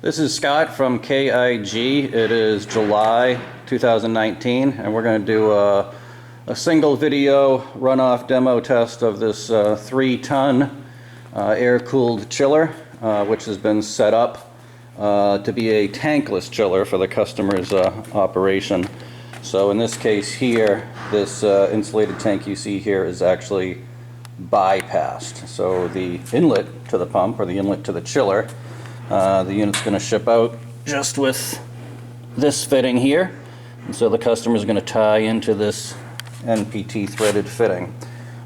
This is Scott from KIG. It is July 2019, and we're going to do a single video runoff demo test of this 3-ton air-cooled chiller, which has been set up to be a tankless chiller for the customer's operation. So in this case here, this insulated tank you see here is actually bypassed. So the inlet to the pump, or the inlet to the chiller, the unit's going to ship out just with this fitting here, and so the customer is going to tie into this NPT threaded fitting.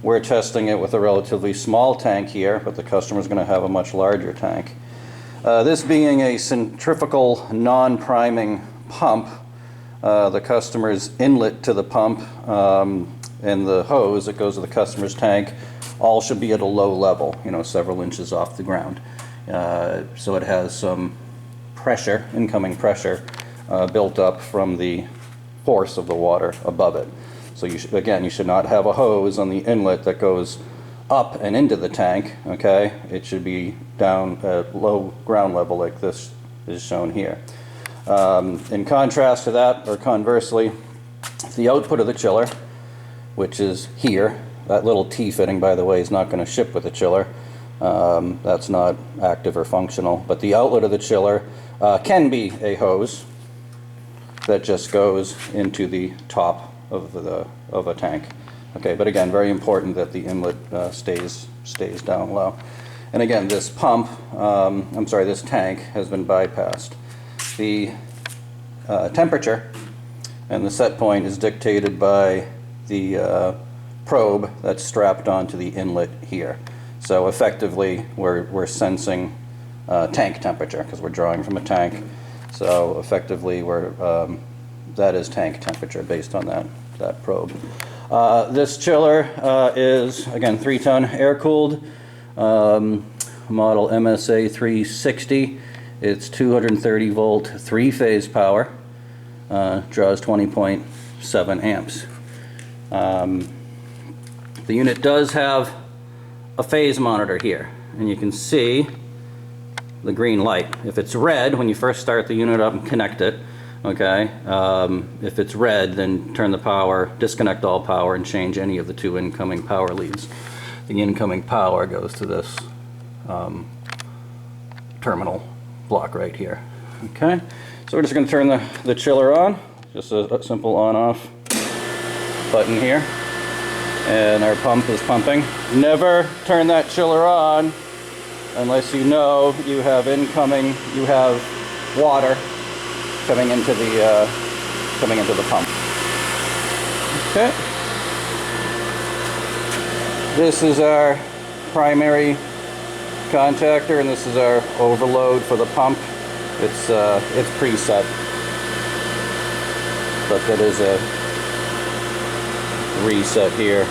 We're testing it with a relatively small tank here, but the customer is going to have a much larger tank. This being a centrifugal non-priming pump, the customer's inlet to the pump and the hose that goes to the customer's tank all should be at a low level, several inches off the ground. So it has some pressure, incoming pressure, built up from the force of the water above it. So you should not have a hose on the inlet that goes up and into the tank, okay? It should be down at low ground level like this is shown here. In contrast to that, or conversely, the output of the chiller, which is here, that little T-fitting, by the way, is not going to ship with the chiller. That's not active or functional, but the outlet of the chiller can be a hose that just goes into the top of a tank. Okay, but again, very important that the inlet stays down low. And again, this pump, this tank has been bypassed. The temperature and the set point is dictated by the probe that's strapped onto the inlet here. So effectively, we're sensing tank temperature because we're drawing from a tank. So effectively, that is tank temperature based on that probe. This chiller is, again, 3-ton air-cooled, model MSA 360. It's 230 volt, 3-phase power, draws 20.7 amps. The unit does have a phase monitor here, and you can see the green light. If it's red, when you first start the unit up and connect it, okay, if it's red, then turn the power, disconnect all power, and change any of the 2 incoming power leads. The incoming power goes to this terminal block right here. Okay, so we're just going to turn the chiller on, just a simple on-off button here. And our pump is pumping. Never turn that chiller on unless you know you have water coming into the pump. Okay. This is our primary contactor, and this is our overload for the pump. It's preset, but that is a reset here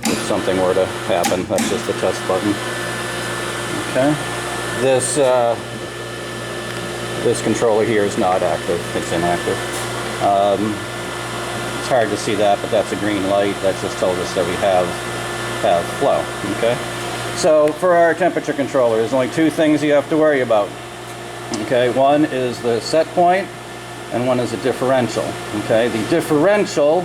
if something were to happen. That's just the test button. Okay, this controller here is not active, it's inactive. It's hard to see that, but that's a green light. That just tells us that we have flow. Okay, so for our temperature controller, there's only 2 things you have to worry about. Okay, one is the set point and one is a differential. Okay, the differential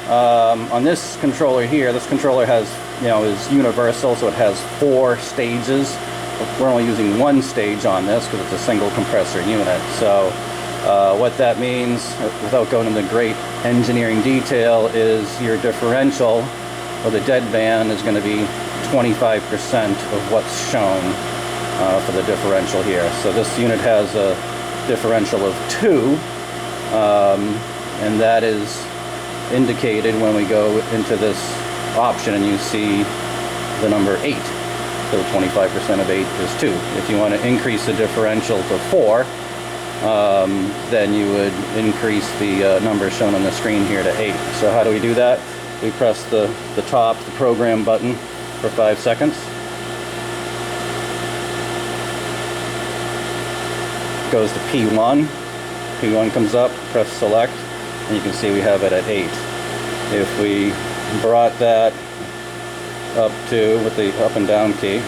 on this controller here, this controller has, is universal, so it has 4 stages. We're only using 1 stage on this because it's a single compressor unit. So what that means, without going into great engineering detail, is your differential, or the deadband, is going to be 25% of what's shown for the differential here. So this unit has a differential of 2, and that is indicated when we go into this option and you see the number 8. So 25% of 8 is 2. If you want to increase the differential to 4, then you would increase the number shown on the screen here to 8. So how do we do that? We press the top, the program button for 5 seconds. Goes to P1. P1 comes up, press select, and you can see we have it at 8. If we brought that up to, with the up and down key,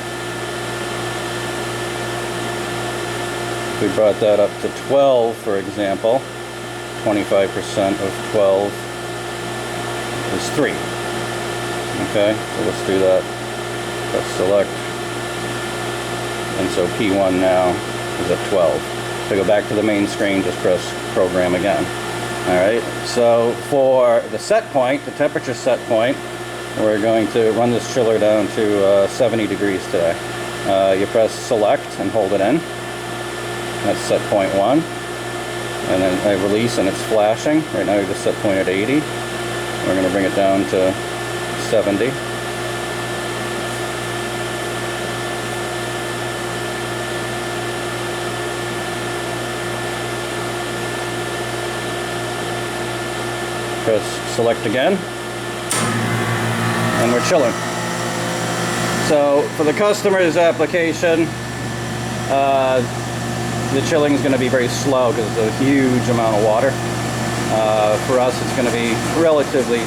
If we brought that up to 12, for example, 25% of 12 is 3. Okay, so let's do that. Press select. And so P1 now is at 12. If I go back to the main screen, just press program again. Alright, so for the set point, the temperature set point, we're going to run this chiller down to 70 degrees today. You press select and hold it in. That's set point 1. And then I release and it's flashing. Right now we just set point at 80. We're going to bring it down to 70. Press select again, and we're chilling. So for the customer's application, the chilling is going to be very slow because it's a huge amount of water. For us, it's going to be relatively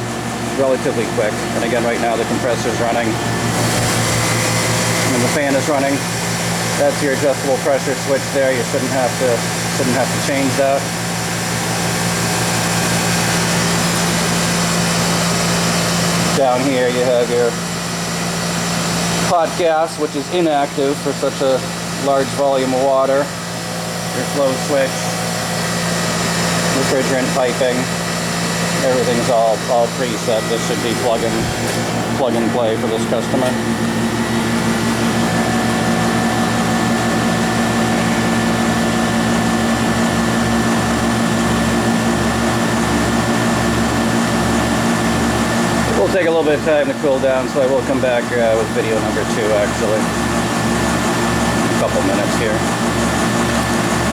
quick. And again, right now the compressor's running and the fan is running. That's your adjustable pressure switch there. You shouldn't have to change that. Down here you have your hot gas, which is inactive for such a large volume of water. Your flow switch, refrigerant piping, everything's all preset. This should be plug and play for this customer. We'll take a little bit of time to cool down, so I will come back with video number 2 actually. A couple minutes here.